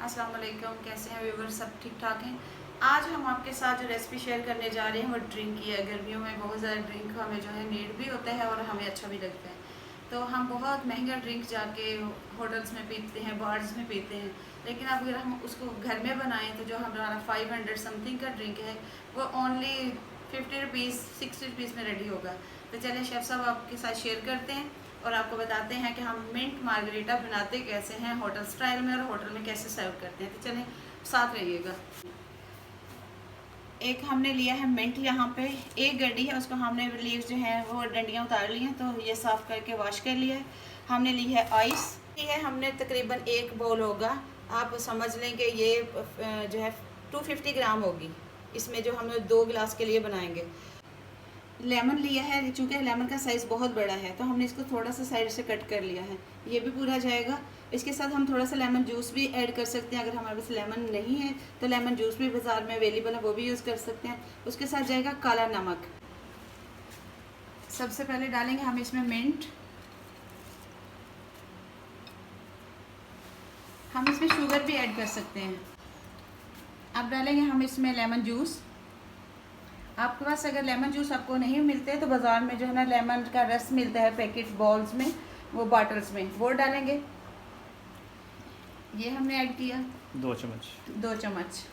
अस्सलाम वालेकुम, कैसे हैं व्यूवर? सब ठीक ठाक हैं। आज हम आपके साथ जो रेसिपी शेयर करने जा रहे हैं वो ड्रिंक की है। गर्मियों में बहुत ज़्यादा ड्रिंक हमें जो है नीड भी होता है और हमें अच्छा भी लगता है। तो हम बहुत महंगा ड्रिंक जाके होटल्स में पीते हैं, बार्स में पीते हैं, लेकिन अब अगर हम उसको घर में बनाएं तो जो हमारा 500 समथिंग का ड्रिंक है वो ओनली 50 रुपीज़ 60 रुपीज़ में रेडी होगा। तो चलिए शेफ़ साहब आपके साथ शेयर करते हैं और आपको बताते हैं कि हम मिंट मार्गरीटा बनाते कैसे हैं होटल स्टाइल में और होटल में कैसे सर्व करते हैं। तो चलें साथ रहिएगा। एक हमने लिया है मिंट, यहाँ पे एक गड्डी है, उसको हमने लीव्स जो है वो डंडियाँ उतार ली हैं, तो ये साफ़ करके वॉश कर लिया है। हमने ली है आइस, ये है हमने तकरीबन 1 बाउल होगा, आप समझ लें कि ये जो है 250 ग्राम होगी। इसमें जो हम 2 गिलास के लिए बनाएंगे। लेमन लिया है, चूँकि लेमन का साइज़ बहुत बड़ा है तो हमने इसको थोड़ा सा साइड से कट कर लिया है, ये भी पूरा जाएगा। इसके साथ हम थोड़ा सा लेमन जूस भी ऐड कर सकते हैं, अगर हमारे पास लेमन नहीं है तो लेमन जूस भी बाज़ार में अवेलेबल है, वो भी यूज़ कर सकते हैं। उसके साथ जाएगा काला नमक। सबसे पहले डालेंगे हम इसमें मिंट, हम इसमें शुगर भी ऐड कर सकते हैं। अब डालेंगे हम इसमें लेमन जूस। आपके पास अगर लेमन जूस आपको नहीं मिलते तो बाज़ार में जो है ना लेमन का रस मिलता है पैकेट बॉल्स में, वो बॉटल्स में, वो डालेंगे। ये हमने ऐड किया 2 चम्मच।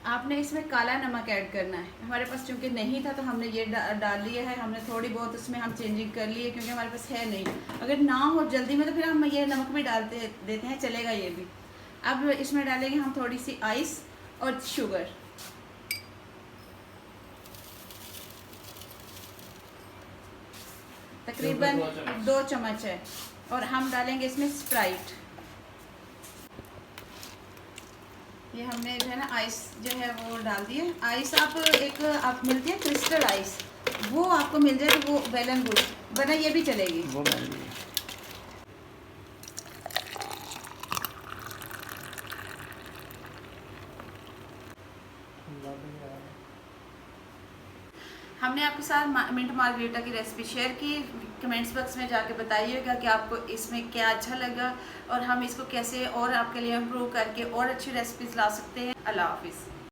आपने इसमें काला नमक ऐड करना है। हमारे पास चूँकि नहीं था तो हमने ये डाल लिया है। हमने थोड़ी बहुत उसमें हम चेंजिंग कर लिए क्योंकि हमारे पास है नहीं। अगर ना हो जल्दी में तो फिर हम ये नमक भी डालते देते हैं, चलेगा ये भी। अब इसमें डालेंगे हम थोड़ी सी आइस और शुगर। तकरीबन 2 चम्मच है। और हम डालेंगे इसमें स्प्राइट। ये हमने जो है ना आइस जो है वो डाल दिए। आइस आप मिलती है क्रिस्टल आइस, वो आपको मिल जाए तो वो वेल एंड गुड, वरना ये भी चलेगी। वो हमने आपके साथ मिंट मार्गरीटा की रेसिपी शेयर की। कमेंट्स बॉक्स में जाके बताइएगा कि आपको इसमें क्या अच्छा लगा और हम इसको कैसे और आपके लिए इम्प्रूव करके और अच्छी रेसिपीज ला सकते हैं। अल्लाह हाफिज़।